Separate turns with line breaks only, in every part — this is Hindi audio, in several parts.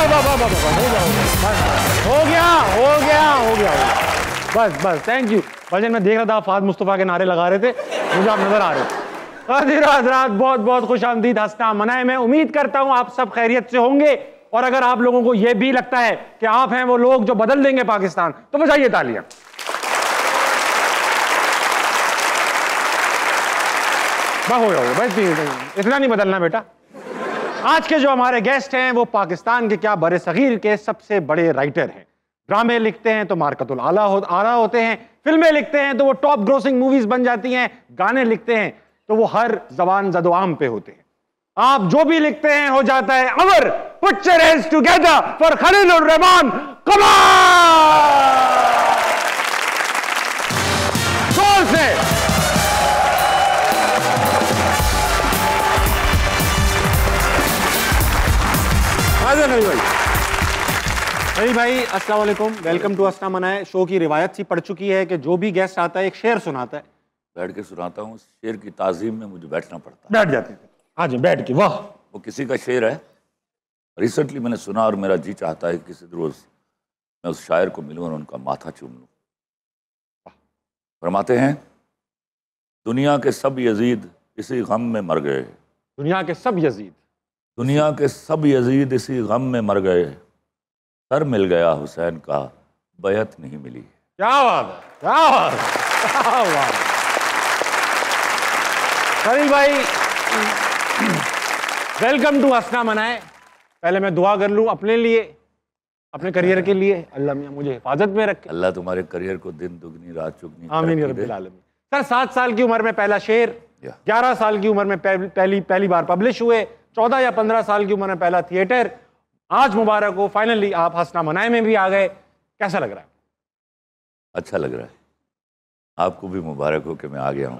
हो गया हो गया हो गया बस बस, थैंक यू। भाईजान मैं देख रहा था आप फाद मुस्तफा के नारे लगा रहे थे, मुझे आप नजर आ रहे थे। हजरात बहुत बहुत खुशामदीद, हंसना मनाए। मैं उम्मीद करता हूं आप सब खैरियत से होंगे, और अगर आप लोगों को यह भी लगता है कि आप हैं वो लोग जो बदल देंगे पाकिस्तान, तो बजाइए तालियां। हो गया बस, इतना नहीं बदलना बेटा। आज के जो हमारे गेस्ट हैं वो पाकिस्तान के क्या बड़े सगीर के सबसे बड़े राइटर हैं। ड्रामे लिखते हैं तो मार्कतुल आला होते हैं, फिल्में लिखते हैं तो वो टॉप ग्रोसिंग मूवीज बन जाती हैं, गाने लिखते हैं तो वो हर जबान जदोआम पे होते हैं। आप जो भी लिखते हैं हो जाता है अमर। Put your hands together for Khalilur Rahman. Come on, जोर से। नबी भाई अस्सलाम वालेकुम, वेलकम टू हंसना मनाए। शो की रिवायत सी पड़ चुकी है कि जो भी गेस्ट आता है एक शेर सुनाता है।
बैठ के सुनाता हूँ, शेर की ताजीम में मुझे बैठना पड़ता है।
बैठ जाते हैं आज बैठ के। वाह,
वो किसी का शेर है, रिसेंटली मैंने सुना और मेरा जी चाहता है कि किसी रोज़ मैं उस शायर को मिलूँ और उनका माथा चूम लूँ। फरमाते हैं, दुनिया के सब यजीद इसी गम में मर गए।
दुनिया के सब यजीद,
दुनिया के सब यजीद इसी गम में मर गए। सर मिल गया हुसैन का, बैत नहीं मिली।
क्या बात है, क्या बात है, क्या बात है। खलील भाई वेलकम टू हंसना मनाए। पहले मैं दुआ कर लूं अपने लिए, अपने करियर के लिए। अल्लाह मियां मुझे हिफाजत में रखे।
अल्लाह तुम्हारे करियर को दिन दुगनी रात चुगनी
आमीन या रब्बिल आलमीन। सर 7 साल की उम्र में पहला शेर, 11 साल की उम्र में पहली बार पब्लिश हुए, 14 या 15 साल की उम्र में पहला थिएटर। आज मुबारक हो, फाइनली आप हंसना मनाए में भी आ गए। कैसा लग रहा है?
अच्छा लग रहा है। आपको भी मुबारक हो कि मैं आ गया हूँ।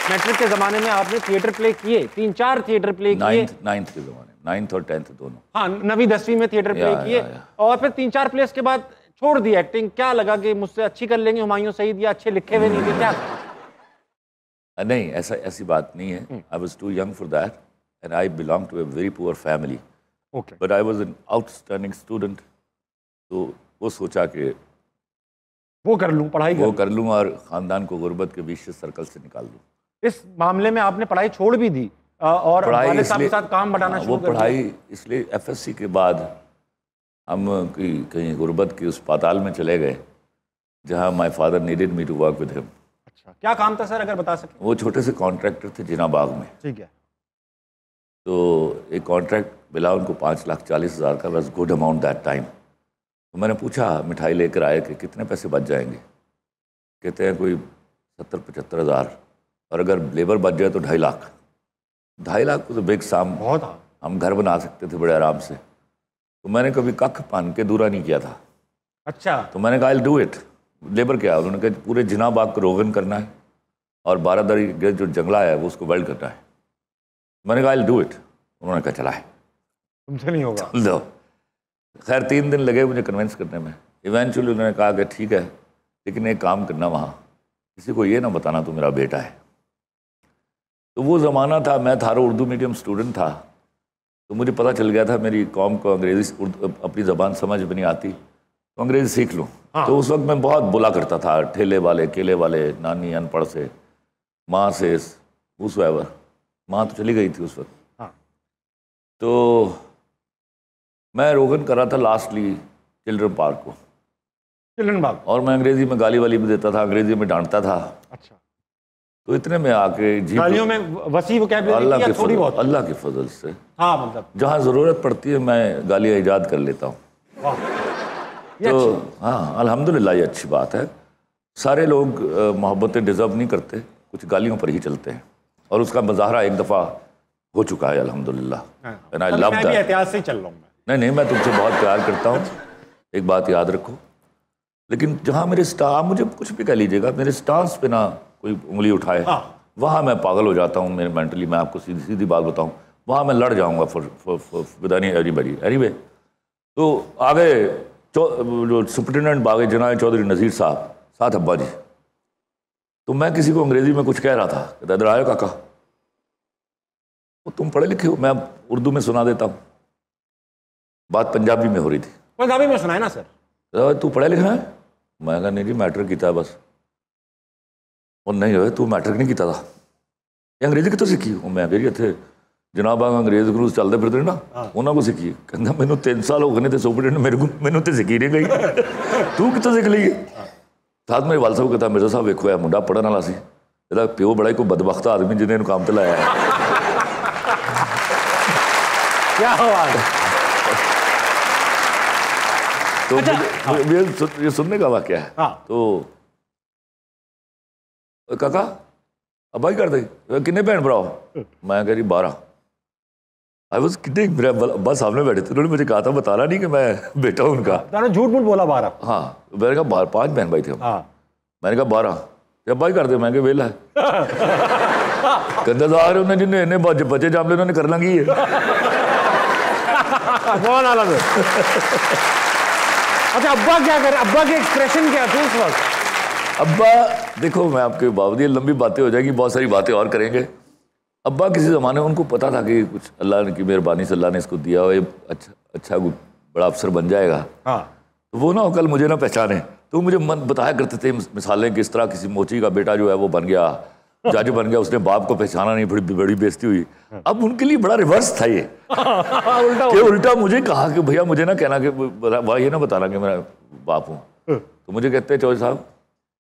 मैट्रिक के जमाने में आपने थिएटर प्ले किए, 3-4 थिएटर प्ले किए।
9th के जमाने, 9th और 10th दोनों।
हाँ, 9वीं 10वीं में थिएटर प्ले किए और फिर 3-4 प्लेस के बाद छोड़ दी एक्टिंग। क्या लगा कि मुझसे अच्छी कर लेंगे हुमायूं सईद, या अच्छे लिखे हुए नहीं थे क्या?
नहीं, ऐसी बात नहीं है। I was too young for that and I belong to a very poor family, but I was an outstanding student. तो वो सोचा कि
वो कर लूँ, पढ़ाई
वो कर लूँ और ख़ानदान को गुर्बत के विशियस सर्कल से निकाल लूँ।
इस मामले में आपने पढ़ाई छोड़ भी दी और वालिद साहब के साथ काम बढ़ाना शुरू कर दिया।
वो पढ़ाई इसलिए FSC के बाद हम कहीं गुर्बत की उस पाताल में चले गए जहाँ my father needed me to work with him.
अच्छा, क्या काम था सर, अगर बता सकें?
वो छोटे से कॉन्ट्रैक्टर थे जिनाबाग में।
ठीक है।
तो एक कॉन्ट्रैक्ट मिला उनको 5,40,000 का, बस गुड अमाउंट दैट टाइम। तो मैंने पूछा, मिठाई लेकर आए कि कितने पैसे बच जाएंगे? कहते हैं कोई 70-75 हज़ार, और अगर लेबर बच जाए तो 2.5 लाख। 2.5 लाख तो बिग साम,
बहुत।
हम घर बना सकते थे बड़े आराम से। तो मैंने कभी कख पान के दूरा नहीं किया था।
अच्छा।
तो मैंने कहा I will do it. Labour क्या? उन्होंने कहा पूरे जिनाबाग को रोगन करना है और 12 दरी जो जंगला है वो उसको वेल्ड करना है। मैंने कहा आई विल डू इट। उन्होंने कहा चला है,
तुमसे नहीं होगा।
लो, खैर 3 दिन लगे मुझे कन्विंस करने में। इवेंचुअली उन्होंने कहा कि ठीक है, लेकिन एक काम करना, वहाँ किसी को ये ना बताना तो मेरा बेटा है। तो वो ज़माना था, मैं थारो उर्दू मीडियम स्टूडेंट था, तो मुझे पता चल गया था मेरी कौम को अंग्रेज़ी अपनी ज़बान समझ में नहीं आती, तो अंग्रेज़ी सीख लूँ। हाँ। तो उस वक्त मैं बहुत बोला करता था, ठेले वाले, केले वाले, नानी अनपढ़ से, माँ से, वुसएवर। माँ तो चली गई थी उस वक्त।
हाँ।
तो मैं रोगन कर रहा था लास्टली चिल्ड्रन पार्क को,
चिल्ड्रन पार्क, और
मैं अंग्रेज़ी में गाली वाली भी देता था, अंग्रेज़ी में डांटता था।
अच्छा।
तो इतने में आके
गालियों में वसी वोकैबुलरी या थोड़ी बहुत?
अल्लाह के फजल से,
हाँ, मतलब
जहाँ ज़रूरत पड़ती है मैं गालियाँ ईजाद कर लेता हूँ। तो हाँ, अल्हम्दुलिल्लाह, ये अच्छी बात है। सारे लोग मोहब्बतें डिज़र्व नहीं करते, कुछ गालियों पर ही चलते हैं, और उसका मुजाहरा एक दफ़ा हो चुका है अल्हम्दुलिल्लाह। And I love that.
एहतियात से चल रहा हूँ मैं।
नहीं, मैं तुमसे बहुत प्यार करता हूँ, एक बात याद रखो। लेकिन जहाँ मेरे आप मुझे कुछ भी कह लीजिएगा, मेरे स्टांस पे ना कोई उंगली उठाए, वहाँ मैं पागल हो जाता हूँ। मेरे मेंटली, मैं आपको सीधी सीधी बात बताऊँ, वहाँ मैं लड़ जाऊँगा विद एनीबॉडी। एनीवे, तो आगे जो सुप्रिटेंडेंट बागे जनाब चौधरी नज़ीर साहब, साथ अब्बा जी, तो मैं किसी को अंग्रेज़ी में कुछ कह रहा था, कहता इधर आयो काका, वो तुम पढ़े लिखे हो, मैं उर्दू में सुना देता हूँ। बात पंजाबी में हो रही थी।
पंजाबी में सुनाए ना सर।
तू पढ़ा लिखा है? मैं कहा नहीं जी, मैट्रिक किया बस। और नहीं हो तू मैट्रिक नहीं किया था, ये अंग्रेजी कितों सीखी? मैं कह जी इतने जनाब अंग्रेज ग्रूज चलते फिरते ना, उन्होंने को सीखी। कहता मैंने 3 साल हो गए थे सुपरिटेंडेंट, मेरे को मैंने तो सीखी नहीं गई। तू कितों सीख ली? साथ मेरे वाल साहब कहता मिर्जा साहब वेखो है मुंडा पढ़ने वाला सी, ਇਹਦਾ ਪਿਓ बड़ा ही कोई बदबख्त आदमी जिन्हें इन्हू काम ते लाया है।
क्या बात है।
तो ये सुनने का वाक्य है। तो काका अब्बा ही कर दे किन्ने भैन भरा? मैं कह जी 12। आई वॉज किडिंग, मेरे अब्बा सामने बैठे थे, उन्होंने मुझे कहा था बताना नहीं कि मैं बेटा हूं उनका।
झूठ मूठ बोला 12? हाँ
मैंने कहा 5 बहन भाई थे हम। मैंने कहा 12, अब्बा ही कर दे। मैं कहा वेला है। कहते सारे उन्हें जिन्हें इन्हें बच्चे जामले उन्होंने करना की है।
बहुत आला। अच्छा अब्बा क्या करे, अब्बा के एक्सप्रेशन क्या थे उस वक्त?
अब्बा देखो मैं आपके बावजूद लंबी बातें हो जाएगी, बहुत सारी बातें और करेंगे। अब्बा किसी ज़माने में उनको पता था कि कुछ अल्लाह की मेहरबानी से अल्लाह ने इसको दिया और ये अच्छा बड़ा अफसर बन जाएगा। तो वो ना कल मुझे ना पहचाने तो मुझे मन बताया करते थे मिसालें, किस तरह किसी मोची का बेटा जो है वो बन गया, जज बन गया, उसने बाप को पहचाना नहीं, बड़ी बेइज्जती हुई। अब उनके लिए बड़ा रिवर्स था ये। उल्टा मुझे कहा कि भैया मुझे ना कहना कि ये ना बताना कि मेरा बाप हूँ। तो मुझे कहते हैं चौधरी साहब,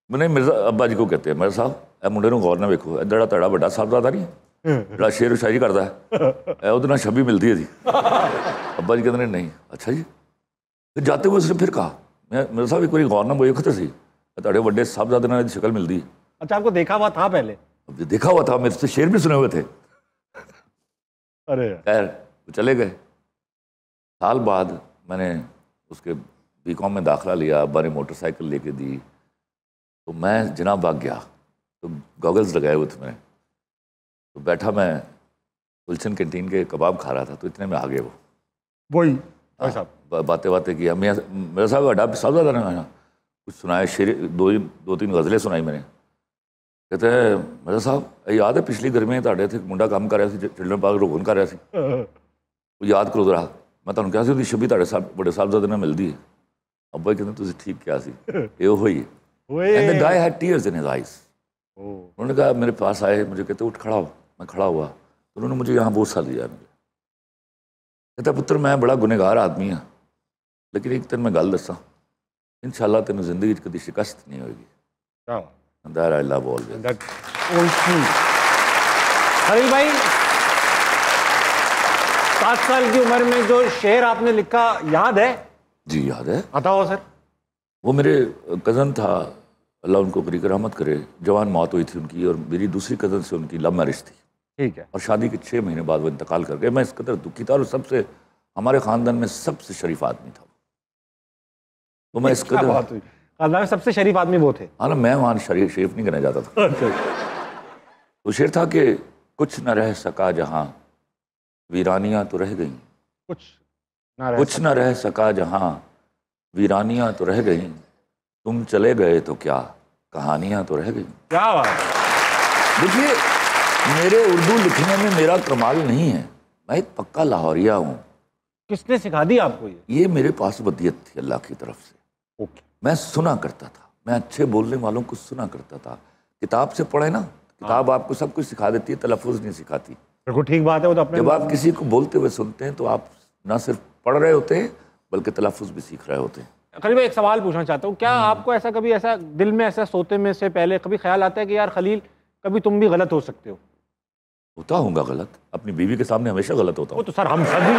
मैंने मिर्जा अब्बा जी को कहते हैं मिर्जा साहब ए मुंडे नूं गौर ना वेखो, इधर तड़ा बड़ा साहबजादा नहीं ਜਿਹੜਾ शेर शायरी करता है ਉਹਦੇ ਨਾਲ छबी मिलती है जी। अब्बा जी कहते नहीं। अच्छा जी। फिर जाते हुए उसने फिर कहा मेरे साहब एक बार गौर ना वेखो तो सी ਤੁਹਾਡੇ ਵੱਡੇ साहबजादे ਨਾਲ शक्ल मिलती है।
अच्छा आपको देखा हुआ था पहले?
देखा हुआ था, मेरे से शेर भी सुने हुए थे।
अरे
खैर वो चले गए। साल बाद मैंने उसके बीकॉम में दाखिला लिया, अब्बा ने मोटरसाइकिल लेके दी तो मैं जनाब बाग गया तो गॉगल्स लगाए हुए थे मैंने, तो बैठा मैं गुलशन कैंटीन के कबाब खा रहा था तो इतने में आ गए वो
वही
बातें की। मेरा साहब अड्डा साहब ज़्यादा ना कुछ सुनाया, शेर 2-3 गज़लें सुनाई मैंने। कहते हैं मेरा साहब याद है पिछली गर्मी ਤੁਹਾਡੇ ਇੱਥੇ ਮੁੰਡਾ ਕੰਮ ਕਰ ਰਿਹਾ ਸੀ, ਚਿਲਡਰਨ ਪਾਰਕ ਰੋਕਨ ਕਰ ਰਿਹਾ ਸੀ, ਉਹ ਯਾਦ ਕਰੋ ਜ਼ਰਾ। ਮੈਂ ਤੁਹਾਨੂੰ ਕਿਹਾ ਸੀ ਉਹਦੀ ਛਬੀ ਤੁਹਾਡੇ ਸਾਹਿਬ ਬੜੇ ਸਾਹਿਬਜ਼ਾਦੇ ਨਾਲ ਮਿਲਦੀ ਹੈ। ਅੱਬਾ ਜੀ ਕਹਿੰਦੇ ਤੁਸੀਂ ਠੀਕ ਕਿਹਾ ਸੀ, ਇਹ ਉਹ ਹੀ ਹੈ। And the guy had tears in his eyes. उन्होंने कहा मेरे पास आए, मुझे कहते उठ खड़ा हो। मैं खड़ा हुआ तो उन्होंने मुझे यहाँ बोसा दिया। मुझे कहता पुत्र मैं बड़ा गुनहगार आदमी हाँ, लेकिन एक दिन मैं गल दसा इंशाल्लाह तेन जिंदगी कभी शिकस्त नहीं होगी।
खलील भाई 7 साल की उम्र में जो शेर आपने लिखा याद है?
जी याद है।
बताओ सर।
वो मेरे कज़न था, अल्लाह उनको बरीक रहमत करे, जवान मौत हुई थी उनकी और मेरी दूसरी कज़न से उनकी लव मैरिज थी।
ठीक है।
और शादी के 6 महीने बाद वो इंतकाल कर गए। मैं इस कदर दुखी था और सबसे हमारे ख़ानदान में सबसे शरीफ आदमी था वो। मैं इस कदर
खानदान में सबसे शरीफ आदमी वो थे।
हाँ ना, मैं वहाँ शरीफ नहीं करना चाहता था। वो शेर था कि कुछ न रह सका जहाँ वीरानियाँ तो रह गई, कुछ न रह सका जहाँ वीरानियाँ तो रह गई, तुम चले गए तो क्या कहानियाँ तो रह गई।
क्या बात।
देखिए मेरे उर्दू लिखने में मेरा कमाल नहीं है, मैं एक पक्का लाहौरिया हूँ।
किसने सिखा दी आपको
ये मेरे पास वदियत थी अल्लाह की तरफ से।
ओके। मैं
सुना करता था, मैं अच्छे बोलने वालों को सुना करता था। किताब से पढ़े ना, किताब आपको सब कुछ सिखा देती है, तलफ़ुज़ नहीं सिखाती।
बिल्कुल ठीक बात है। वो तो अपने
जब आप किसी को बोलते हुए सुनते हैं तो आप ना सिर्फ पढ़ रहे होते हैं बल्कि तलफ़ुज़ भी सीख रहे होते हैं।
खलील भाई एक सवाल पूछना चाहता हूँ, क्या आपको ऐसा कभी ऐसा दिल में ऐसा सोते में से पहले कभी ख्याल आता है कि यार खलील कभी तुम भी गलत हो सकते हो?
होता होगा गलत, अपनी बीवी के सामने हमेशा गलत होता।
वो तो सर हम सभी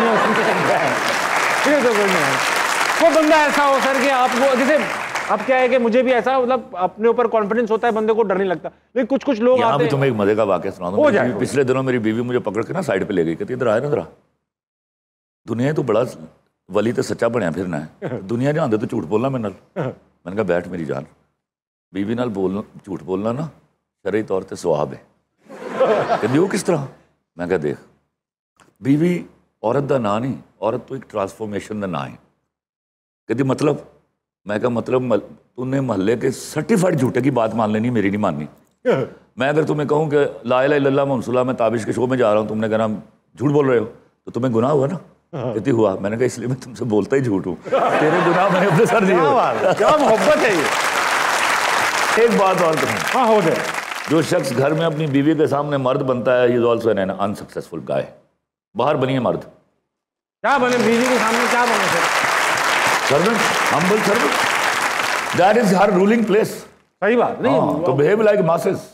हैं, वो बंदा ऐसा हो सर कि आपको जैसे अब क्या है कि मुझे भी ऐसा मतलब अपने ऊपर कॉन्फिडेंस होता है, बंदे को डर नहीं लगता, लेकिन कुछ लोग
यहाँ भी तुम्हें एक मजे का वाकया सुना दूं। पिछले दिनों मेरी बीवी मुझे पकड़ के ना साइड पे ले गई, कहती इधर आए ना जरा, दुनिया तो बड़ा वली तो सच्चा बनया फिरना है, दुनिया जानते तो झूठ बोलना मेरे नाल। मैंने कहा बैठ मेरी जान, बीवी नाल बोलना झूठ बोलना ना शरई तौर पर सवाब है। कहती वो किस तरह? मैं कहा देख बीवी औरत का ना नहीं, औरत तो एक ट्रांसफॉर्मेशन का ना है। कहती मतलब? मैं कहा मतलब तूने महल्ले के सर्टिफाइड झूठे की बात मान लेनी, मेरी नहीं माननी। मैं अगर तुम्हें कहूँ कि ला इलाहा इल्लल्लाह मुहम्मद रसूलुल्लाह मैं ताबिश के शो में जा रहा हूँ, तुमने कहना झूठ बोल रहे हो तो तुम्हें गुनाह हुआ ना? कहती हुआ। मैंने कहा इसलिए मैं तुमसे बोलता ही झूठ हूँ, तेरे गुनाह मैंने अपने सर दिए।
क्या मोहब्बत है ये।
एक बात और कहूँ,
हाँ हो गए।
जो शख्स घर में अपनी बीवी के सामने मर्द बनता है, he is also an unsuccessful guy. बाहर बनिए मर्द।
क्या बने बीवी के सामने, क्या बने sir?
Servant, humble servant, that is her ruling place.
सही बात नहीं,
तो behave like masses.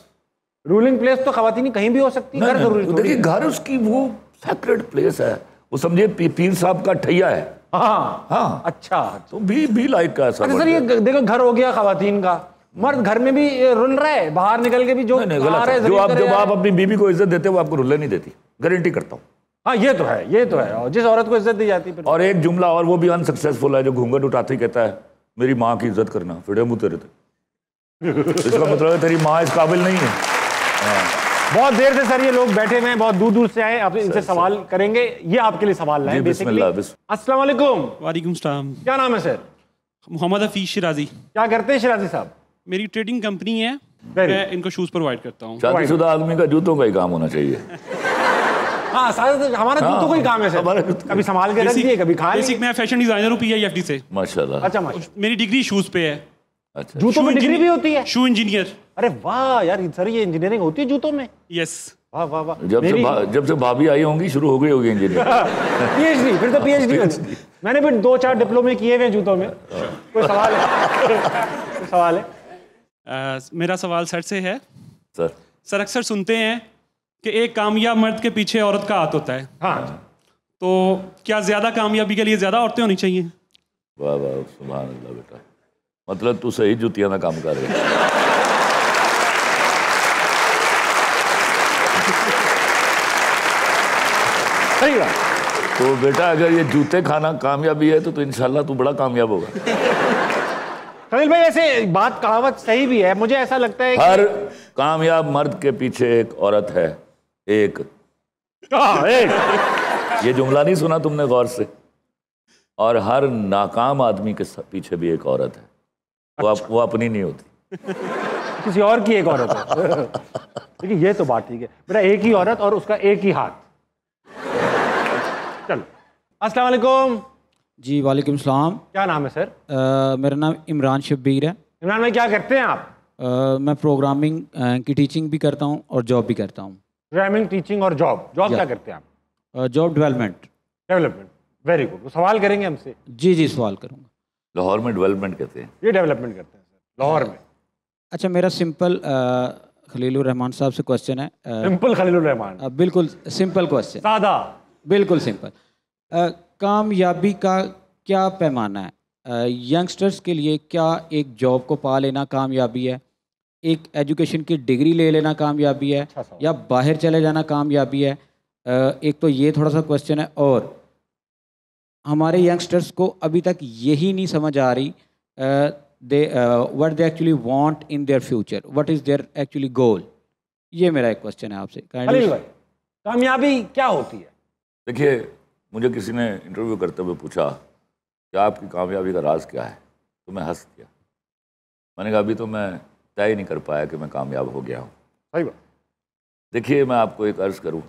Ruling place तो खवातीनी कहीं भी हो सकती है, घर जरूरी
तो देखिए घर उसकी वो सैक्रेड प्लेस है, वो समझिए पीर साहब का ठैया है।
हाँ
हाँ
अच्छा,
तो भी लाइक का
अच्छा सर, ये देखो घर हो गया खवातीन का, मर्द घर में भी रुल रहा है, बाहर निकल के भी जो
नहीं, गलत है। जब आप अपनी बीवी को इज्जत देते हो, वो आपको रुलने नहीं देती, गारंटी करता हूँ।
हाँ ये तो है, ये तो है। और जिस औरत को इज्जत दी जाती है।
और एक जुमला और, वो भी अनसक्सेसफुल है, जो घूंघट उठाते ही कहता है मेरी माँ की इज्जत करना, फिर मुँह तेरे थे। इसका मतलब है तेरी माँ इस काबिल नहीं है।
बहुत देर से सर ये लोग बैठे हुए हैं, बहुत दूर दूर से आए, आप इनसे सवाल करेंगे। ये आपके लिए सवाल लाए बेसिकली। अस्सलाम वालेकुम।
वालेकुम सलाम।
क्या नाम है सर?
मोहम्मद हफीज शिराजी।
क्या करते हैं शिराजी साहब?
मेरी ट्रेडिंग कंपनी है, मैं इनको शूज़ प्रोवाइड करता हूँ।
शादीशुदा आदमी का जूतों का ही काम होना चाहिए।
हाँ हमारा जूतों का ही काम है सर, कभी संभाल के रख दिए, कभी खा लिए।
बेसिक मैं फैशन डिजाइनर हूँ PIFD से।
माशाल्लाह।
अच्छा माशाल्लाह।
मेरी डिग्री शूज़ पे है।
अच्छा,
जूतों में डिग्री भी होती है?
शू इंजीनियर।
अरे वाह यार सर, ये इंजीनियरिंग होती है जूतों में?
यस।
वाह वाह वाह।
जब से भाभी आई होंगी शुरू हो गई होगी इंजीनियर।
PhD, फिर तो PhD। मैंने भी 2-4 डिप्लोमे किए हुए हैं जूतों में। कोई सवाल है? कोई सवाल है?
मेरा सवाल सर से है।
सर
अक्सर सुनते हैं कि एक कामयाब मर्द के पीछे औरत का हाथ होता है।
हाँ।
तो क्या ज्यादा कामयाबी के लिए ज्यादा औरतें होनी चाहिए?
वाह वाह, सुभान अल्लाह बेटा, मतलब तू सही जुतियां का काम कर रहे है।
सही बात।
तो बेटा अगर ये जूते खाना कामयाबी है तो इंशाल्लाह तू बड़ा कामयाब होगा।
खलील भाई ऐसे बात कहावत सही भी है, मुझे ऐसा लगता है
हर कामयाब मर्द के पीछे एक औरत है। एक ये जुमला नहीं सुना तुमने गौर से? और हर नाकाम आदमी के पीछे भी एक औरत है। वो अपनी नहीं होती,
किसी और की एक औरत है। देखिए ये तो बात ठीक है बेटा, एक ही औरत और उसका एक ही हाथ। चलो, अस्सलाम वालेकुम।
जी वालेकुम सलाम।
क्या नाम है सर?
मेरा नाम इमरान शब्बीर है।
इमरान भाई क्या करते हैं आप?
मैं प्रोग्रामिंग की टीचिंग भी करता हूँ और जॉब भी करता हूँ।
प्रोग्रामिंग, टीचिंग और जॉब। क्या करते हैं आप?
Job development. Very good. तो सवाल करेंगे हमसे? जी सवाल करूँगा।
लाहौर में डेवलपमेंट कहते हैं।
ये डेवलपमेंट करते हैं सर लाहौर में।
अच्छा, मेरा सिंपल खलीलुर रहमान साहब से क्वेश्चन है।
सिंपल खलीलुर रहमान?
बिल्कुल सिंपल क्वेश्चन,
सादा,
बिल्कुल सिंपल। कामयाबी का क्या पैमाना है? यंगस्टर्स के लिए क्या एक जॉब को पा लेना कामयाबी है, एक एजुकेशन की डिग्री ले लेना कामयाबी है, या बाहर चले जाना कामयाबी है? एक तो ये थोड़ा सा क्वेश्चन है। और हमारे यंगस्टर्स को अभी तक यही नहीं समझ आ रही what they actually want in their future, what is their actually goal. ये मेरा एक क्वेश्चन है आपसे।
कामयाबी क्या होती है?
देखिए, मुझे किसी ने इंटरव्यू करते हुए पूछा कि आपकी कामयाबी का राज क्या है, तो मैं हंस दिया। मैंने कहा अभी तो मैं तय ही नहीं कर पाया कि मैं कामयाब हो गया हूँ।
सही बात। देखिए
मैं आपको एक अर्ज़ करूँ,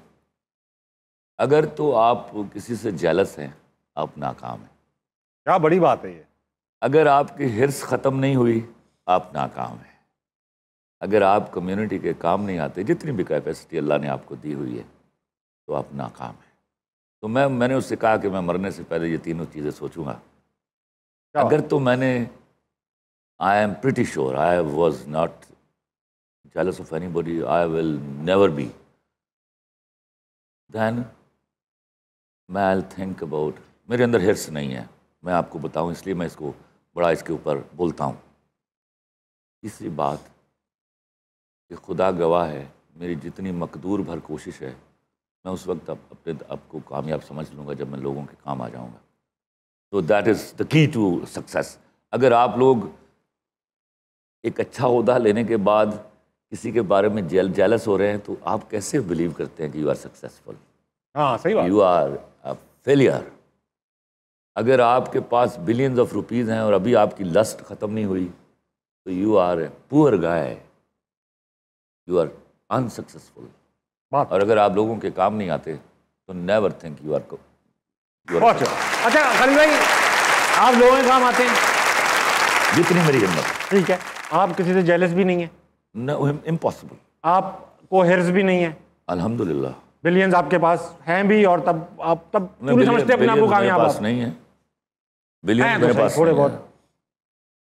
अगर तो आप किसी से जेलस हैं, आप नाकाम हैं।
क्या बड़ी बात है ये।
अगर आपकी हिर्स ख़त्म नहीं हुई, आप नाकाम हैं। अगर आप कम्युनिटी के काम नहीं आते, जितनी भी कैपेसिटी अल्लाह ने आपको दी हुई है, तो आप नाकाम हैं। तो मैंने उससे कहा कि मैं मरने से पहले ये तीनों चीज़ें सोचूंगा। अगर तो I am pretty sure I was not jealous of anybody, I will never be, then I'll think about, मेरे अंदर हिर्स नहीं है, मैं आपको बताऊं, इसलिए मैं इसको बड़ा इसके ऊपर बोलता हूँ। तीसरी बात कि खुदा गवाह है, मेरी जितनी मकदूर भर कोशिश है, मैं उस वक्त अपने आपको कामयाब समझ लूँगा जब मैं लोगों के काम आ जाऊँगा। तो that is the key to success. अगर आप लोग एक अच्छा ओहदा लेने के बाद किसी के बारे में जेलस हो रहे हैं, तो आप कैसे बिलीव करते हैं कि यू आर सक्सेसफुल?
हाँ सही बात।
You are a failure. अगर आपके पास बिलियंस ऑफ रुपीज़ हैं और अभी आपकी लस्ट ख़त्म नहीं हुई, तो you are a poor guy, you are unsuccessful. और अगर आप लोगों के काम नहीं आते, तो नेवर थिंक यू आर
बहुत अच्छा खलील भाई, आप लोगों के काम आते हैं,
जितनी मेरी हिम्मत।
ठीक है, आप किसी से जेलस भी नहीं है,
इम्पॉसिबल।
आपको हिर्स भी नहीं है,
अल्हम्दुलिल्लाह।
बिलियंस आपके पास हैं भी, और तब आप तब पूरी समझते अपने आप को कामयाब।
पास नहीं है बिलियंस मेरे पास,
थोड़े बहुत,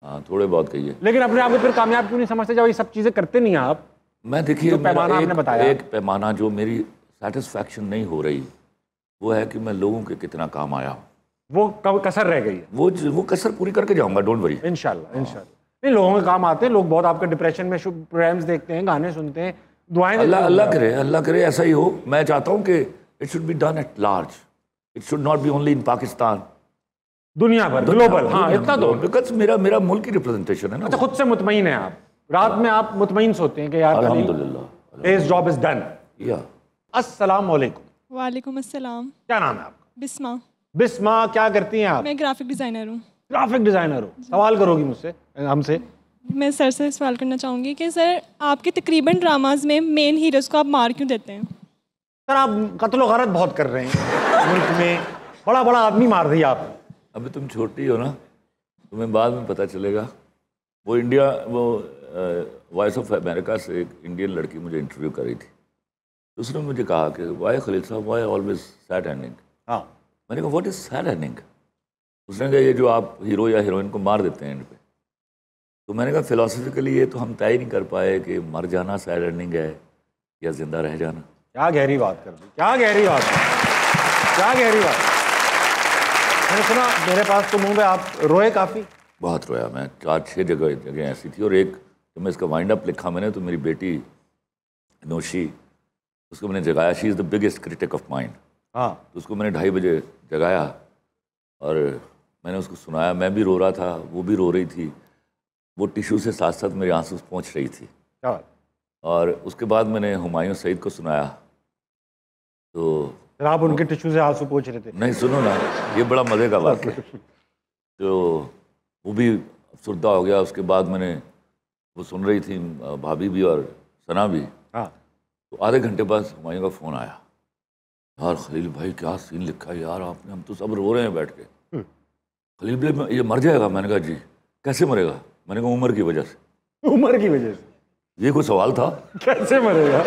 हाँ थोड़े बहुत कहिए,
लेकिन अपने आप को फिर कामयाब क्यों नहीं समझते जब ये सब चीजें करते नहीं हैं आप?
मैं देखिए
जो पैमाना आपने बताया,
एक पैमाना जो मेरी सेटिस्फैक्शन नहीं हो रही वो है कि मैं लोगों के कितना काम आया हूँ,
वो कसर रह गई है।
वो कसर पूरी करके जाऊंगा, डोंट वरी।
इंशाल्लाह इंशाल्लाह। नहीं, लोगों के काम आते हैं, लोग बहुत आपके डिप्रेशन में शुभ प्रोग्राम्स देखते हैं, गाने सुनते हैं, दुआएं देते हैं।
अल्लाह करे ऐसा ही हो। मैं चाहता हूँ कि it should be done at large, it should not be only in Pakistan,
दुनिया भर, ग्लोबल। हाँ, इतना तो
बिकॉज मेरा मुल्क की रिप्रेजेंटेशन है ना।
अच्छा, खुद से मुतमईन है आप? रात में आप मुतमईन सोते हैं कि यार
अल्हम्दुलिल्लाह
दिस जॉब इज डन?
या
अस्सलाम वालेकुम।
वालेकुम अस्सलाम।
क्या नाम है आपका?
बिस्मा।
बिस्मा, क्या करती हैं आप?
मैं ग्राफिक डिज़ाइनर हूँ।
ग्राफिक डिजाइनर हो? सवाल करोगी मुझसे, हमसे?
मैं सर से सवाल करना चाहूँगी कि सर आपके तकरीबन ड्रामाज में मेन हीरोज़ को आप मार क्यों देते हैं?
सर, आप कत्ल गरत बहुत कर रहे हैं मुल्क में, बड़ा बड़ा आदमी मार दिया आप।
अभी तुम छोटी हो ना, तुम्हें बाद में पता चलेगा। वो वॉइस ऑफ अमेरिका से एक इंडियन लड़की मुझे इंटरव्यू कर रही थी, तो उसने मुझे कहा कि वाई खलील साहब, वाई ऑलवेज सैड एंडिंग?
हाँ,
मैंने कहा व्हाट इज सैड एंडिंग? उसने कहा ये जो आप हीरो या हीरोइन को मार देते हैं एंड पे। तो मैंने कहा फिलोसफिकली ये तो हम तय ही नहीं कर पाए कि मर जाना सैड एंडिंग है या जिंदा रह जाना।
क्या गहरी बात कर दी, क्या गहरी बात, क्या गहरी बात। मैंने सुना मेरे पास तो मुंह में आप रोए काफ़ी।
बहुत रोया मैं, 4-6 जगह ऐसी थी, और एक जब मैं इसका वाइंड अप लिखा मैंने, तो मेरी बेटी नोशी, उसको मैंने जगाया। She is the biggest critic of mind.
हाँ,
तो उसको मैंने 2:30 बजे जगाया और मैंने उसको सुनाया। मैं भी रो रहा था, वो भी रो रही थी, वो टिश्यू से साथ साथ मेरे आंसू पहुँच रही थी।
क्या बात।
और उसके बाद मैंने हुमायूं सईद को सुनाया, तो
फिर आप उनके टिश्यू से आंसू पोंछ रहे थे?
नहीं, सुनो ना, ये बड़ा मज़े का बात है। तो वो भी अफसरदा हो गया। उसके बाद मैंने, वो सुन रही थी भाभी भी और सना भी।
हाँ,
तो आधे घंटे बाद हुमायूं का फ़ोन आया, यार खलील भाई क्या सीन लिखा है यार आपने, हम तो सब रो रहे हैं बैठ के। खलील भाई ये मर जाएगा? मैंने कहा जी। कैसे मरेगा? मैंने कहा उम्र की वजह से।
उम्र की वजह से?
ये कोई सवाल था? कैसे
मरेगा?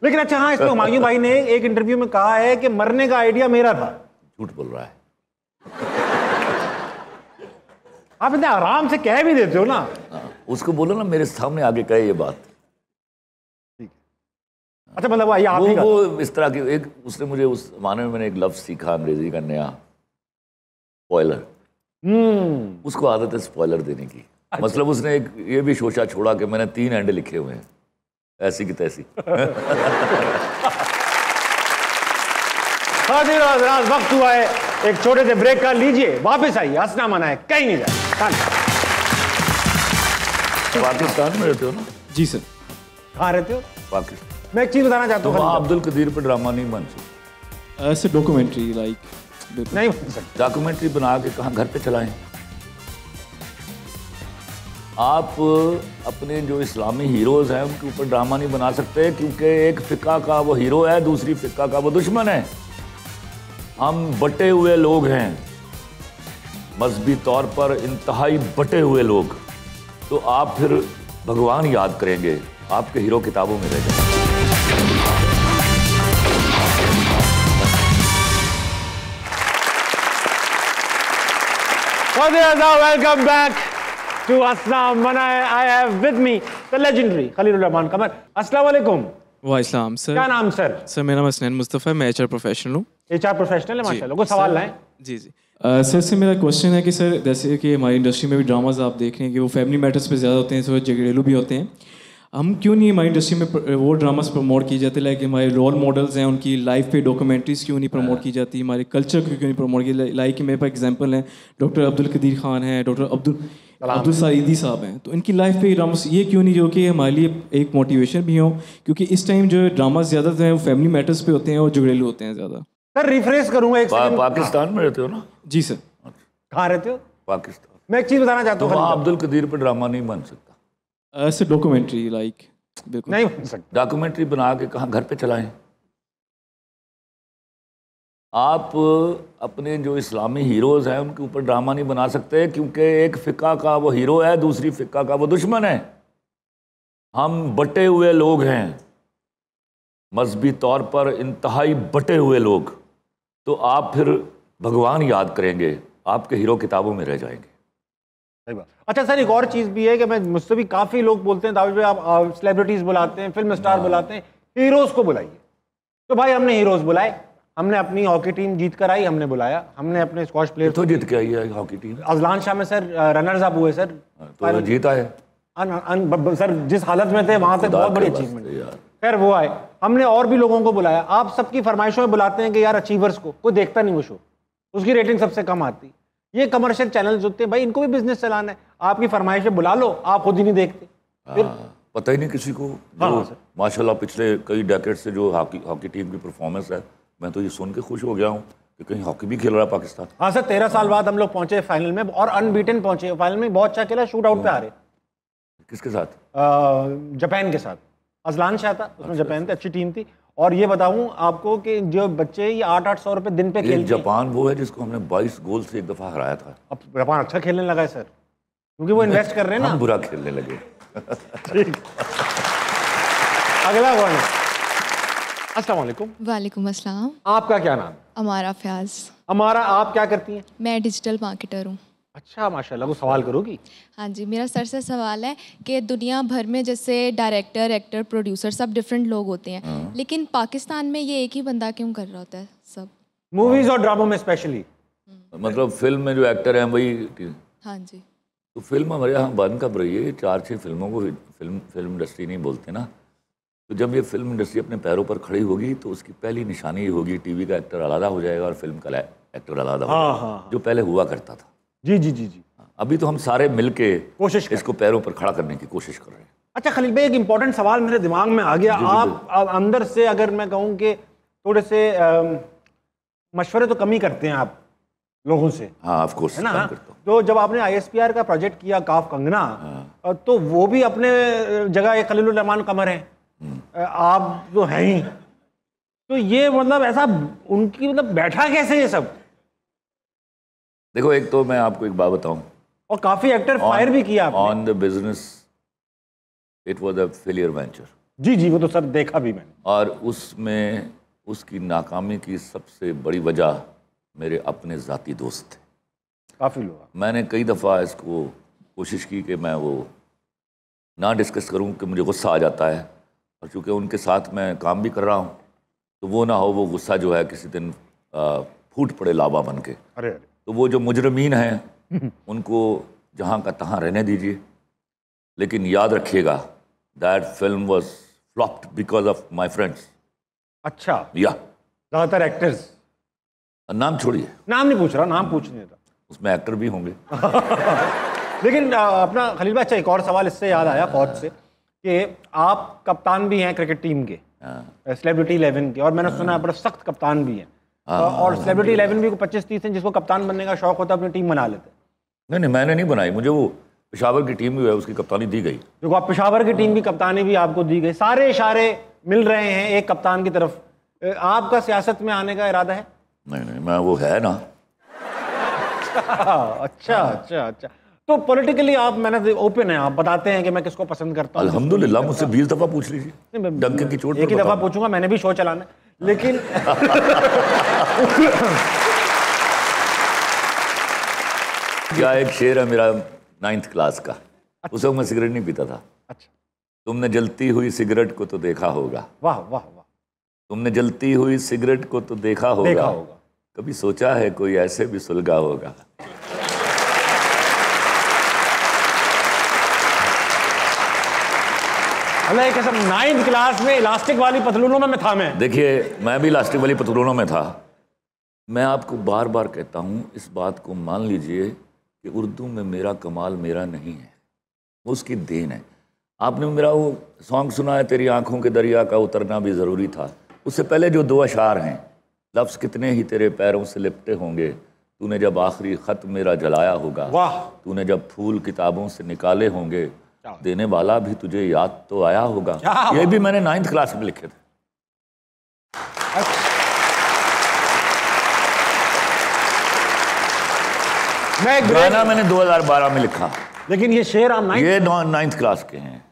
लेकिन अच्छा, हाँ, इसमें हुमायूं भाई ने एक इंटरव्यू में कहा है कि मरने का आइडिया मेरा था।
झूठ बोल रहा है।
आप इतने आराम से कह भी देते हो ना।
उसको बोलो ना मेरे सामने आगे कहे ये बात।
अच्छा, मतलब
वो इस तरह की एक, उसने मुझे उस माने में मैंने एक लफ्ज सीखा अंग्रेजी का नया, स्पॉइलर। उसको आदत है स्पॉइलर देने की। अच्छा। मतलब उसने एक ये भी शोशा छोड़ा कि मैंने 3 एंड लिखे हुए हैं, ऐसी की तैसी।
वक्त हुआ है एक छोटे से ब्रेक का, लीजिए, वापस आइए, हंसना मना है, कहीं नहीं जाए।
पाकिस्तान में रहते हो ना?
जी सर।
कहाँ रहते हो?
पाकिस्तान।
मैं एक चीज बताना चाहता हूँ,
अब्दुल कदीर पर ड्रामा नहीं बन सकता।
ऐसे डॉक्यूमेंट्री
नहीं बन सकता।
डॉक्यूमेंट्री बना के कहाँ घर पे चलाएं? आप अपने जो इस्लामी हीरोज़ हैं उनके ऊपर ड्रामा नहीं बना सकते, क्योंकि एक फ़िक्का का वो हीरो है, दूसरी फ़िक्का का वो दुश्मन है। हम बटे हुए लोग हैं, मजहबी तौर पर इंतहाई बटे हुए लोग। तो आप फिर भगवान याद करेंगे, आपके हीरो किताबों में रह जाएंगे।
Welcome back to Asna Mana. I have with me the legendary Khalilur Rahman Qamar. अस्सलाम वालेकुम।
वालेकुम सर।
क्या नाम सर?
सर मेरा नाम हसनैन मुस्तफ़ा है, मैं HR प्रोफेशनल हूँ।
HR प्रोफेशनल है, माशाल्लाह। कोई सवाल लाएं?
जी जी। सर से मेरा क्वेश्चन है कि सर जैसे कि हमारी इंडस्ट्री में भी ड्रामाज आप देख रहे हैं कि वो फैमिली मैटर्स पे ज़्यादा होते हैं, थोड़े झगड़ेलू भी होते हैं। हम क्यों नहीं हमारी इंडस्ट्री में वो ड्रामास प्रमोट की जाते, लाइक हमारे रोल मॉडल्स हैं उनकी लाइफ पे डॉक्यूमेंट्रीज़ क्यों नहीं प्रमोट की जाती, हमारे कल्चर को क्यों नहीं प्रमोट की? लाइक मेरे पास एग्जांपल हैं, डॉक्टर अब्दुल कदीर खान हैं, डॉक्टर अब्दुल सईदी साहब हैं, तो इनकी लाइफ पे ड्रामास ये क्यों नहीं, जो कि हमारे लिए एक मोटिवेशन भी हो, क्योंकि इस टाइम जो ड्रामा ज़्यादा जो है वो फैमिली मैटर्स पे होते हैं और झगड़ेलू होते हैं ज़्यादा।
सर रिफ्रेश करूँगा एक सेकंड।
पाकिस्तान में रहते हो ना?
जी सर।
कहाँ रहते हो?
पाकिस्तान।
मैं एक चीज़ बताना चाहता हूँ,
वहाँ अब्दुल कदीर पर ड्रामा नहीं बन सकता।
ऐसे डॉक्यूमेंट्री लाइक
नहीं बन सकता।
डॉक्यूमेंट्री बना के कहाँ घर पे चलाएं? आप अपने जो इस्लामी हीरोज़ हैं उनके ऊपर ड्रामा नहीं बना सकते, क्योंकि एक फ़िक्का का वो हीरो है, दूसरी फ़िक्का का वो दुश्मन है। हम बटे हुए लोग हैं, मजहबी तौर पर इंतहाई बटे हुए लोग। तो आप फिर भगवान याद करेंगे, आपके हीरो किताबों में रह जाएंगे।
सही बात। अच्छा सर, एक और चीज़ भी है कि मैं मुझसे भी काफ़ी लोग बोलते हैं, दाऊद भाई आप सेलिब्रिटीज़ बुलाते हैं, फिल्म स्टार बुलाते हैं, हीरोज़ को बुलाइए। तो भाई हमने हीरोज़ बुलाए, हमने अपनी हॉकी टीम जीत कर आई, हमने बुलाया, हमने अपने स्क्वॉश प्लेयर
तो जीत के आई है हॉकी टीम।
अजलान शाह में सर रनर्स अप हुए सर।
तो जीत आए
सर जिस हालत में थे वहां से बहुत बड़ी अचीवमेंट। खैर वो आए, हमने और भी लोगों को बुलाया। आप सबकी फरमाइशों में बुलाते हैं कि यार अचीवर्स को, कोई देखता नहीं वो शो, उसकी रेटिंग सबसे कम आती। ये कमर्शियल चैनल्स होते हैं भाई, इनको भी बिजनेस चलाना है, आपकी फरमाइशें बुला लो, आप खुद ही नहीं देखते। फिर
पता ही नहीं किसी को। माशाल्लाह पिछले कई डेकेड से जो हॉकी टीम की परफॉर्मेंस है, मैं तो ये सुन के खुश हो गया हूँ कि कहीं हॉकी भी खेल रहा है पाकिस्तान।
हाँ सर, 13 साल बाद हम लोग पहुंचे फाइनल में और अनबीटन पहुंचे फाइनल में। बहुत अच्छा खेला, शूट आउट पे हारे।
किसके साथ?
जापान के साथ। अजलान शाह था उसमें, जापान थी, अच्छी टीम थी। और ये बताऊं आपको कि जो बच्चे ये 800-800 रुपए दिन पे खेलते हैं।
जापान वो है जिसको हमने 22 गोल से एक दफा हराया था।
अब जापान अच्छा खेलने लगा है सर, क्योंकि वो इन्वेस्ट कर रहे हैं ना।
हम बुरा खेलने लगे।
अगला वन। अस्सलाम वालेकुम।
वालेकुम अस्सलाम।
आपका क्या नाम?
अमारा फयाज।
अमारा, आप क्या करती हैं?
मैं डिजिटल मार्केटर हूँ।
अच्छा माशाल्लाह। वो सवाल करोगी?
हाँ जी, मेरा सर से सवाल है कि दुनिया भर में जैसे डायरेक्टर, एक्टर, प्रोड्यूसर सब डिफरेंट लोग होते हैं, लेकिन पाकिस्तान में ये एक ही बंदा क्यों कर रहा होता है सब?
मूवीज और ड्रामों में स्पेशली।
मतलब फिल्म में जो एक्टर हैं वही।
हाँ जी।
तो फिल्म हमारे यहाँ बंद कब रही है? 4-6 फिल्मों को फिल्म इंडस्ट्री नहीं बोलते ना। तो जब ये फिल्म इंडस्ट्री अपने पैरों पर खड़ी होगी तो उसकी पहली निशानी ये होगी, टीवी का एक्टर अलग हो जाएगा और फिल्म का एक्टर अलग हो जाएगा, जो पहले हुआ करता था।
जी जी जी जी।
अभी तो हम सारे मिलके
कोशिश
इसको पैरों पर खड़ा करने की कोशिश कर रहे हैं।
अच्छा खलील भाई, एक इंपॉर्टेंट सवाल मेरे दिमाग में आ गया। आप अंदर से अगर मैं कहूँ कि थोड़े से मशवरे तो कम ही करते हैं आप लोगों से।
हाँ ऑफ कोर्स,
है ना। तो जब आपने ISPR का प्रोजेक्ट किया काफ कंगना, तो वो भी अपने जगह एक खलीलुर रहमान कमर है, आप तो हैं ही। तो ये मतलब ऐसा उनकी मतलब बैठा कैसे ये सब?
देखो, एक तो मैं आपको एक बात बताऊं,
और काफी एक्टर फायर भी किया आपने।
On the business it was a failure venture.
जी जी, वो तो सर देखा भी मैंने।
और उसमें उसकी नाकामी की सबसे बड़ी वजह मेरे अपने ज़ाती दोस्त थे।
काफ़ी लोग। मैंने
कई दफ़ा इसको कोशिश की कि मैं वो ना डिस्कस करूं कि मुझे गुस्सा आ जाता है, और चूँकि उनके साथ मैं काम भी कर रहा हूं तो वो ना हो वो गुस्सा जो है किसी दिन फूट पड़े लावा बन के।
अरे
तो वो जो मुजरमीन हैं उनको जहाँ का तहाँ रहने दीजिए, लेकिन याद रखिएगा that film was flopped because of my friends.
अच्छा,
या
ज़्यादातर एक्टर्स।
नाम छोड़िए,
नाम नहीं पूछ रहा, नाम पूछने था।
उसमें एक्टर भी होंगे।
लेकिन अपना खलील भाई, अच्छा एक और सवाल इससे याद आया फौज से कि आप कप्तान भी हैं क्रिकेट टीम के, सेलिब्रिटी 11 के, और मैंने सुना है बड़ा सख्त कप्तान भी हैं। और सेलिब्रिटी 11 भी 25-30 हैं जिसको कप्तान बनने का शौक होता है, अपनी टीम बना लेते।
नहीं, मैंने नहीं बनाई, मुझे वो पेशावर की टीम भी है उसकी कप्तानी दी गई।
देखो, आप पेशावर की टीम की कप्तानी भी आपको दी गई, सारे इशारे मिल रहे हैं एक कप्तान की तरफ। आपका सियासत में आने का इरादा है?
नहीं, मैं वो है ना।
अच्छा। तो पॉलिटिकली आप, मैंने ओपन है, आप बताते हैं कि मैं किसको पसंद करता हूँ।
अल्हम्दुलिल्लाह, मुझसे 20 दफा पूछ लीजिए, डंके की चोट
एक ही दफा पूछूंगा, मैंने भी शो चलाना है। लेकिन
क्या एक शेर है मेरा 9th क्लास का, उस वक्त मैं सिगरेट नहीं पीता था।
अच्छा।
तुमने जलती हुई सिगरेट को तो देखा होगा।
वाह वाह वाह।
तुमने जलती हुई सिगरेट को तो देखा होगा। कभी सोचा है कोई ऐसे भी सुलगा होगा?
अल्लाह कसम, 9th क्लास में इलास्टिक वाली पतलूनों में था मैं।
देखिए, मैं भी इलास्टिक वाली पतलूनों में था। मैं आपको बार बार कहता हूँ, इस बात को मान लीजिए कि उर्दू में मेरा कमाल मेरा नहीं है, वो उसकी देन है। आपने मेरा वो सॉन्ग सुना है, तेरी आंखों के दरिया का उतरना भी ज़रूरी था। उससे पहले जो 2 अशार हैं, लफ्ज़ कितने ही तेरे पैरों से लिपटे होंगे, तूने जब आखिरी ख़त मेरा जलाया होगा, वाह, तूने जब फूल किताबों से निकाले होंगे, देने वाला भी तुझे याद तो आया होगा। ये भी मैंने 9th क्लास में लिखे थे।
मैं एक
गाना मैंने 2012 में लिखा,
लेकिन ये शेर आप
ये 9th क्लास के हैं।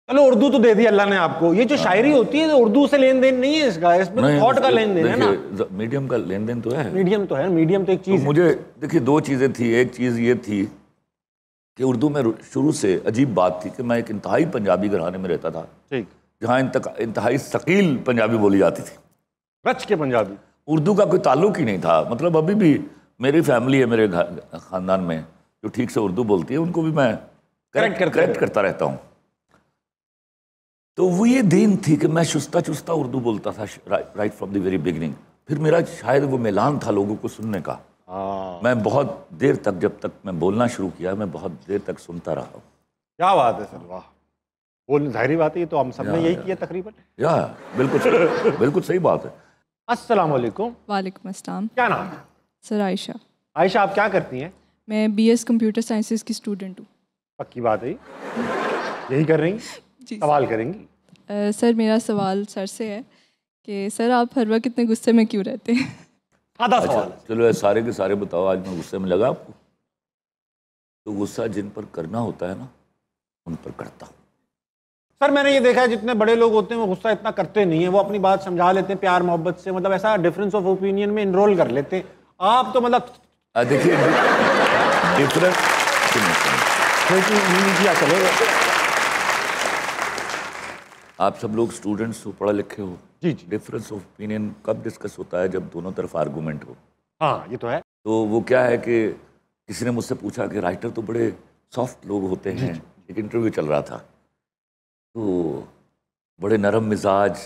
चलो उर्दू तो दे दी अल्लाह ने आपको, ये जो शायरी होती है तो उर्दू से लेन देन नहीं है इसका, इसमें थॉट का लेन देन है ना।
मीडियम का लेन देन तो है,
मीडियम तो है, मीडियम तो एक चीज
तो मुझे देखिए 2 चीज़ें थी। एक चीज़ ये थी कि उर्दू में शुरू से अजीब बात थी कि मैं एक इंतहाई पंजाबी घराने में रहता था,
ठीक, जहाँ
इंतहाई सकील पंजाबी बोली जाती थी,
रच के पंजाबी।
उर्दू का कोई ताल्लुक ही नहीं था। मतलब अभी भी मेरी फैमिली है, मेरे ख़ानदान में जो ठीक से उर्दू बोलती है, उनको भी मैं करेक्ट करता रहता हूँ। तो वो ये देन थी कि मैं चुस्ता चुस्ता उर्दू बोलता था right from the very beginning. फिर मेरा शायद वो मिलान था लोगों को सुनने का। मैं बहुत देर तक, जब तक मैं बोलना शुरू किया, मैं बहुत देर तक सुनता रहा हूँ।
क्या बात है सर, वाह। बोल, जाहिर बात है, ये तो हम सब ने यही किया तकरीबन।
या बिल्कुल सही बात है।
अस्सलाम वालेकुम।
वालेकुम अस्सलाम।
क्या नाम है?
सर आयशा।
आयशा, आप क्या करती हैं?
मैं BS कंप्यूटर साइंसेज की स्टूडेंट हूँ।
पक्की बात है, यही कर रही?
जी
सवाल करेंगी?
सर मेरा सवाल सर से है कि सर आप हर वक्त इतने गुस्से में क्यों रहते हैं?
आधा सवाल।
चलो सारे के सारे बताओ, आज मैं गुस्से में लगा आपको? तो गुस्सा जिन पर करना होता है ना, उन पर करता हूँ।
सर मैंने ये देखा है जितने बड़े लोग होते हैं वो गुस्सा इतना करते नहीं है, वो अपनी बात समझा लेते हैं प्यार मोहब्बत से, मतलब ऐसा डिफरेंस ऑफ ओपिनियन में इनरोल कर लेते हैं। आप तो मतलब
देखिए डिफरेंस
क्या चलेगा।
आप सब लोग स्टूडेंट्स हो, पढ़ा लिखे हो।
जी जी।
डिफरेंस ऑफ ओपिनियन कब डिस्कस होता है? जब दोनों तरफ आर्गूमेंट हो।
हाँ ये तो है।
तो वो क्या है कि किसी ने मुझसे पूछा कि राइटर तो बड़े सॉफ्ट लोग होते हैं, एक इंटरव्यू चल रहा था, तो बड़े नरम मिजाज,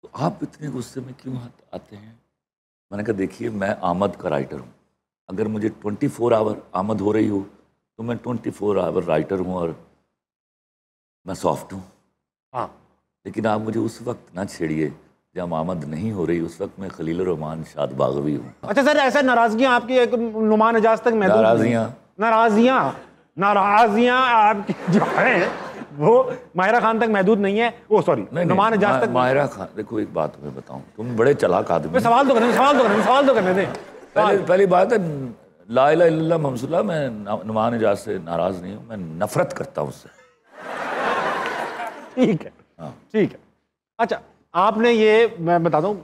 तो आप इतने गुस्से में क्यों आते हैं? मैंने कहा देखिए मैं आमद का राइटर हूँ, अगर मुझे 24 आवर आमद हो रही हो तो मैं 24 आवर राइटर हूँ और मैं सॉफ्ट हूँ।
हाँ,
लेकिन आप मुझे उस वक्त ना छेड़िए जब आमद नहीं हो रही, उस वक्त मैं खलील रहमान शाद बागवी हूँ।
अच्छा सर, ऐसा नाराजगियाँ आपकी एक नुमान इजाज तक महदूद? नाराजियाँ आपकी जो है वो माहिरा खान तक महदूद नहीं है। ओ सॉरी, नुमान इजाज तक।
माहिरा खान, देखो एक बात मैं बताऊँ, तुम बड़े चालाक आदमी।
सवाल तो करने दें।
पहली बात है ला इलाहा इल्लल्लाह मुहम्मद रसूलुल्लाह, मैं नुमान इजाज से नाराज नहीं हूँ, मैं नफरत करता हूँ उससे।
ठीक है, हाँ ठीक है। अच्छा आपने ये, मैं बताता हूँ,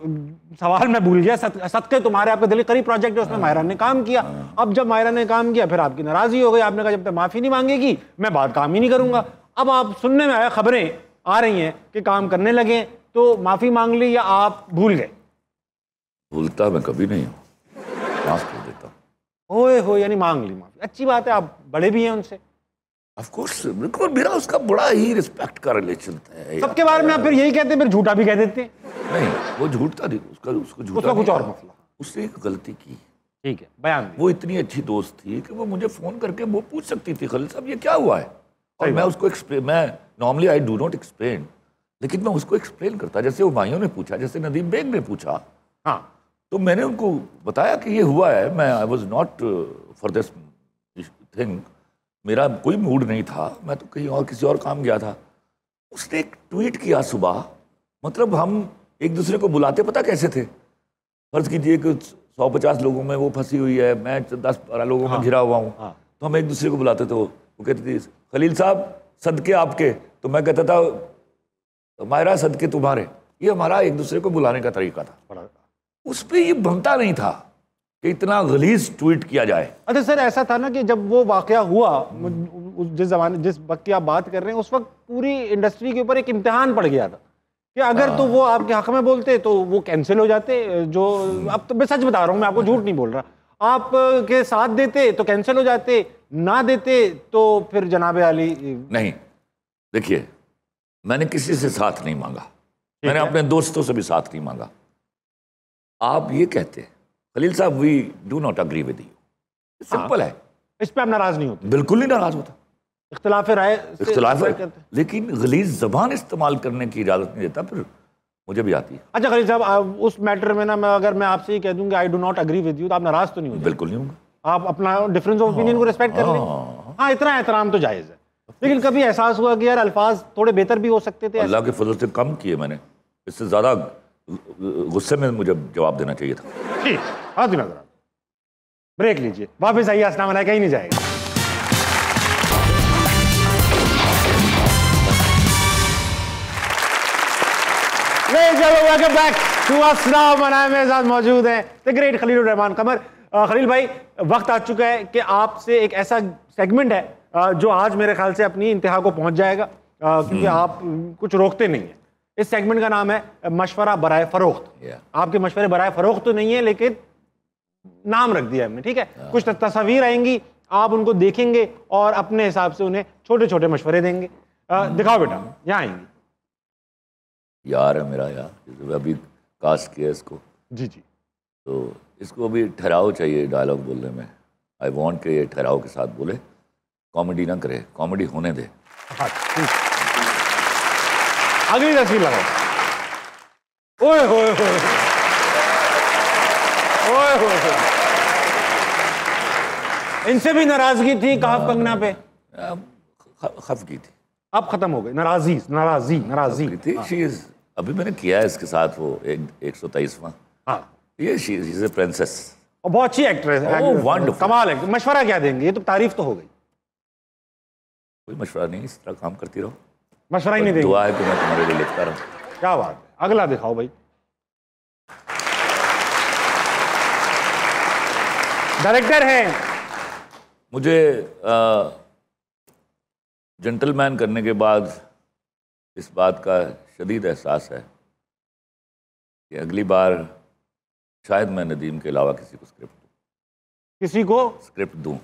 सवाल मैं भूल गया। सदके तुम्हारे आपके दिल करीब प्रोजेक्ट है, उसमें माहिरा ने काम किया। अब जब माहिरा ने काम किया फिर आपकी नाराजगी हो गई, आपने कहा जब तक माफी नहीं मांगेगी मैं बात काम ही नहीं करूंगा। अब आप सुनने में आया, खबरें आ रही हैं कि काम करने लगे, तो माफी मांग ली या आप भूल गए?
भूलता मैं कभी नहीं हूँ, माफ कर देता हूँ।
ओए हो, यानी मांग ली माफी, अच्छी बात है, आप बड़े भी हैं उनसे।
ऑफ कोर्स, बिल्कुल, मेरा उसका बड़ा ही रिस्पेक्ट का रिलेशन है।
सबके बारे में आप फिर यही कहते हैं, फिर झूठा भी कह देते हैं।
नहीं, वो झूठता नहीं, उसको झूठा
कुछ और मसला।
उसने एक गलती की,
ठीक है, बयान।
वो इतनी अच्छी दोस्त थी कि वो मुझे फोन करके वो पूछ सकती थी खलील साहब ये क्या हुआ है, और मैं उसको एक्सप्लेन, मैं normally I do not explain, लेकिन मैं उसको एक्सप्लेन करता। जैसे वो भाइयों ने पूछा, जैसे नदीम बेग ने पूछा,
हाँ,
तो मैंने उनको बताया कि ये हुआ है, मैं I was not for this thing, मेरा कोई मूड नहीं था, मैं तो कहीं और किसी और काम गया था। उसने एक ट्वीट किया सुबह, मतलब हम एक दूसरे को बुलाते पता कैसे थे? फर्ज कीजिए कि 150 लोगों में वो फंसी हुई है, मैं 10-12 लोगों में घिरा हुआ हूँ, तो हम एक दूसरे को बुलाते थे। वो कहती थी खलील साहब सदके आपके, तो मैं कहता था मायरा सदके तुम्हारे। ये हमारा एक दूसरे को बुलाने का तरीका था। उस पर ये बनता नहीं था कि इतना गलीज ट्वीट किया जाए।
अच्छा सर, ऐसा था ना कि जब वो वाकया हुआ, जिस जमाने, जिस वक्त की आप बात कर रहे हैं, उस वक्त पूरी इंडस्ट्री के ऊपर एक इम्तिहान पड़ गया था कि अगर तो वो आपके हक में बोलते तो वो कैंसिल हो जाते। जो अब तो मैं सच बता रहा हूँ, मैं आपको झूठ नहीं बोल रहा, आप के साथ देते तो कैंसिल हो जाते, ना देते तो फिर जनाबे आली।
नहीं, देखिए मैंने किसी से साथ नहीं मांगा, मैंने अपने दोस्तों से भी साथ नहीं मांगा। आप ये कहते हैं खलील साहब we do not agree with you, simple है।
इस पे आप नाराज नहीं होते?
बिल्कुल नहीं नाराज होता,
इख्तिलाफ राय,
लेकिन गलीज जबान इस्तेमाल करने की इजाजत नहीं देता, फिर मुझे भी आती है।
अच्छा खलील साहब, उस मैटर में ना, मैं अगर मैं आपसे ये कह दूंगा I do not agree with you, तो आप नाराज तो नहीं होंगे?
बिल्कुल नहीं होंगे,
आप अपना डिफरेंस ऑफ ओपिनियन को रिस्पेक्ट कर लें। हाँ, इतना एहतराम तो जायज़ है, लेकिन कभी एहसास हुआ कि यार अल्फाज थोड़े बेहतर भी हो सकते थे?
अल्लाह के फजल से कम किए मैंने, इससे ज़्यादा गुस्से में मुझे जवाब देना चाहिए था।
ठीक, हाँ जी नजर ब्रेक लीजिए, वापस आइए, हंसना मना कहीं नहीं जाएगा। वेलकम बैक टू हंसना मना। मेरे साथ मौजूद हैं द ग्रेट खलील रहमान कमर। खलील भाई, वक्त आ चुका है कि आपसे एक ऐसा सेगमेंट है जो आज मेरे ख्याल से अपनी इंतहा को पहुंच जाएगा, क्योंकि आप कुछ रोकते नहीं हैं। इस सेगमेंट का नाम है मशवरा बराए फरोख्त। आपके मशवरे बराए फरोख्त तो नहीं है, लेकिन नाम रख दिया हमने, ठीक है। कुछ तस्वीर आएंगी, आप उनको देखेंगे और अपने हिसाब से उन्हें छोटे छोटे मशवरे देंगे। दिखाओ बेटा, यहाँ आएंगी।
यार है मेरा यार, अभी कास्ट किया इसको।
जी जी।
तो इसको अभी ठहराव चाहिए डायलॉग बोलने में। आई वांट के ये ठहराव के साथ बोले, कॉमेडी ना करे, कॉमेडी होने दे।
हाँ, अगली तस्वीर लगाओ। ओए होए होए, ओए होए। इनसे भी नाराजगी थी काफ कंगना पे,
खफ की थी,
अब खत्म हो गई नाराजी। नाराजी
थी। शी इज, अभी मैंने किया है इसके साथ वो 123वां।
हाँ,
ये शी इज ए प्रिंसेस
और बहुत अच्छी एक्ट्रेस है।
वंडरफुल,
कमाल है। मशवरा क्या देंगे? ये तो तारीफ तो हो गई।
कोई मशवरा नहीं, इस तरह काम करती रहो।
मशवरा ही नहीं देंगे।
दुआ है कि मैं तुम्हारे लिए लिखता रहूं।
क्या बात है। अगला दिखाओ भाई। डायरेक्टर है।
मुझे जेंटलमैन करने के बाद इस बात का शदीद एहसास है कि अगली बार शायद मैं नदीम के अलावा किसी को स्क्रिप्ट दूं।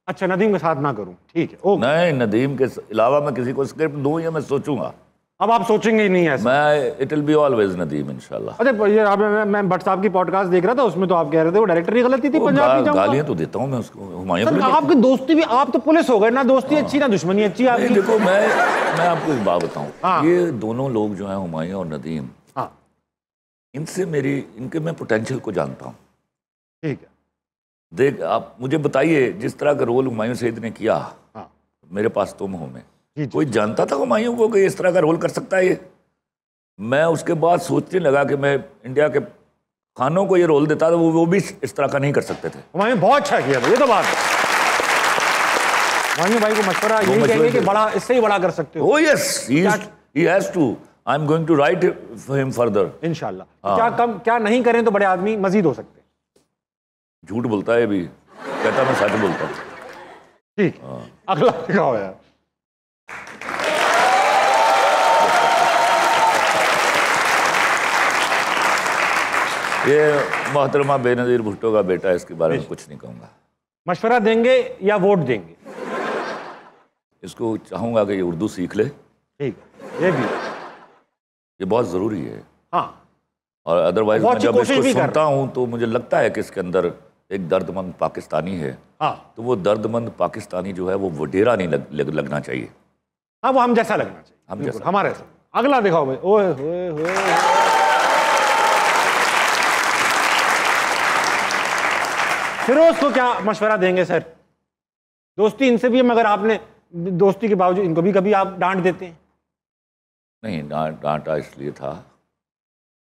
अच्छा, नदीम के साथ ना करूं, ठीक है। ओके।
नहीं, नदीम के अलावा मैं किसी को स्क्रिप्ट दूं, या मैं सोचूंगा।
अब आप सोचेंगे ही नहीं ऐसा?
मैं it will be always Nadeem इंशाल्लाह।
अच्छा, ये मैं भट्ट साहब की पॉडकास्ट देख रहा था, उसमें तो आप कह रहे थे वो डायरेक्टर की गलती थी। पंजाब की
गालियां तो देता हूं मैं उसको, हुमायूं को।
आपकी दोस्ती भी, आप तो पुलिस हो गए ना, दोस्ती अच्छी ना दुश्मनी अच्छी आपकी।
देखो, मैं आपको एक बात बताऊं, ये दोनों लोग जो हैं, हुमायूं और नदीम, इनसे इनके मैं पोटेंशियल को जानता हूँ।
ठीक है।
देख, आप मुझे बताइए, जिस तरह का रोल हुमायूं सईद ने किया मेरे पास तुम हो में, कोई जानता था हुमायूं को कि इस तरह का रोल कर सकता है ये? मैं उसके बाद सोचने लगा कि मैं इंडिया के खानों को ये रोल देता था, वो भी इस तरह का नहीं कर सकते थे।
हुमायूं बहुत अच्छा किया था, ये तो बात है। हुमायूं भाई को मशवरा यही कहेंगे कि बड़ा, इससे ही बड़ा कर सकते हो।
Oh yes, he has to. I'm going to write for him further.
इंशाल्लाह। क्या नहीं करें तो बड़े आदमी मजीद हो सकते हैं।
झूठ बोलता है भी, कहता मैं सच बोलता हूँ।
ठीक, अगला दिखाओ यार।
ये मोहतरमा बेनज़ीर भुट्टो का बेटा है, इसके बारे में कुछ नहीं कहूँगा।
मशवरा देंगे या वोट देंगे?
इसको चाहूँगा कि ये उर्दू सीख ले।
ठीक, ये भी,
ये बहुत ज़रूरी है।
हाँ।
और अदरवाइज मैं जब इसको सुनता हूँ तो मुझे लगता है कि इसके अंदर एक दर्दमंद पाकिस्तानी है।
हाँ।
तो वो दर्दमंद पाकिस्तानी जो है वो वडेरा नहीं लगना चाहिए।
हाँ, वो हम जैसा लगना चाहिए,
हम जैसा,
हमारे ऐसा। अगला दिखाओ भाई। ओए होए होए। फिरोज को क्या मशवरा देंगे सर? दोस्ती इनसे भी है, मगर आपने दोस्ती के बावजूद इनको भी कभी आप डांट देते हैं?
नहीं, डांटा इसलिए था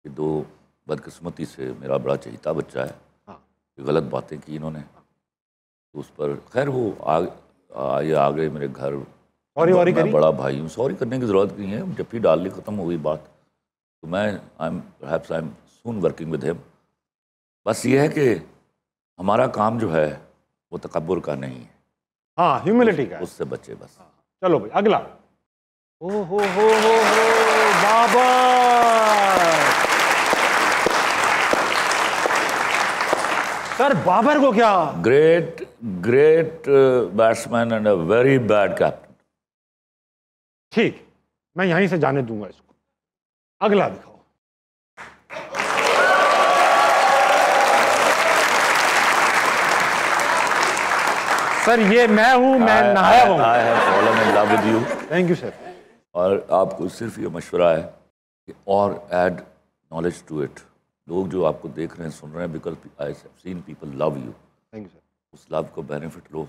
कि दो बदकिस्मती से मेरा बड़ा चहेता बच्चा है। गलत बातें की इन्होंने, तो उस पर खैर वो आ गए मेरे घर। मैं बड़ा भाई हूँ, सॉरी करने की ज़रूरत नहीं है, जब भी डाल ली ख़त्म हो गई बात। तो मैं I am soon working with him. बस ये है कि हमारा काम जो है वो तकब्बुर का नहीं है,
हाँ, ह्यूमिलिटी का।
उससे बचे बस।
चलो भाई, अगला। ओ हो बाबा, सर बाबर को क्या?
Great batsman and a very bad captain.
ठीक, मैं यहीं से जाने दूंगा इसको। अगला दिखाओ। सर ये मैं हूं, मैं नहाया हूं।
I have fallen in love with you.
Thank you sir.
और आपको सिर्फ ये मशवरा है कि और ऐड नॉलेज टू इट। लोग जो आपको देख रहे हैं, सुन रहे हैं, because I have seen people love you.
Thank you sir.
उस लव को बेनिफिट लो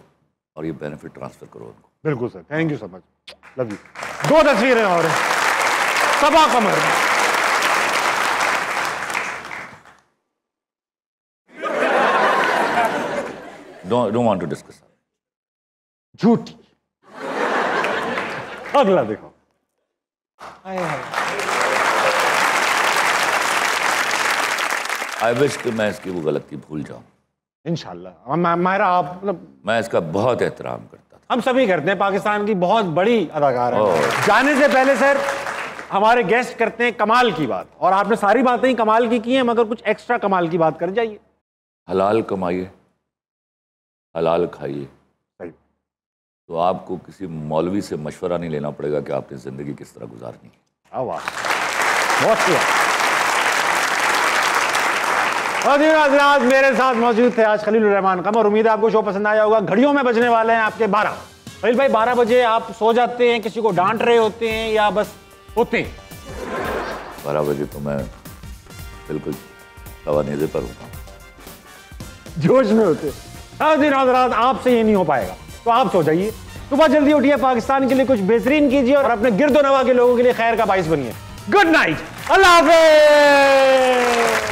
और ये बेनिफिट ट्रांसफर करो उनको।
बिल्कुल sir, thank you so much, love you. दो तस्वीरें और Saba Qamar.
Don't want to discuss.
झूठी। अगला देखो।
आई विश कि मैं इसकी वो गलती भूल जाऊं।
इंशाल्लाह। माहिरा आप मतलब
मैं इसका बहुत एहतराम करता था।
हम सभी करते हैं, पाकिस्तान की बहुत बड़ी अदाकार है। जाने से पहले सर हमारे गेस्ट करते हैं कमाल की बात, और आपने सारी बातें ही कमाल की हैं, मगर कुछ एक्स्ट्रा कमाल की बात कर जाइए।
हलाल कमाइए, हलाल खाइए,
सही।
तो आपको किसी मौलवी से मशवरा नहीं लेना पड़ेगा कि आपने ज़िंदगी किस तरह गुजारनी है।
वाह, बहुत शुक्रिया। और मेरे साथ मौजूद थे आज खलीलुर रहमान कमर। उम्मीद है आपको शो पसंद आया होगा। घड़ियों में बजने वाले हैं आपके 12। खलील भाई 12 बजे आप सो जाते हैं, किसी को डांट रहे होते हैं या बस होते हैं?
12 बजे तो मैं बिल्कुल तवानीज़े पर होता हूँ,
जोश में होते। हज़रात आपसे ये नहीं हो पाएगा, तो आप सो जाइए, सुबह जल्दी उठिए, पाकिस्तान के लिए कुछ बेहतरीन कीजिए और अपने गिरदो नवा के लोगों के लिए खैर का बाइस बनिए। गुड नाइट, अल्लाह हाफ़िज़।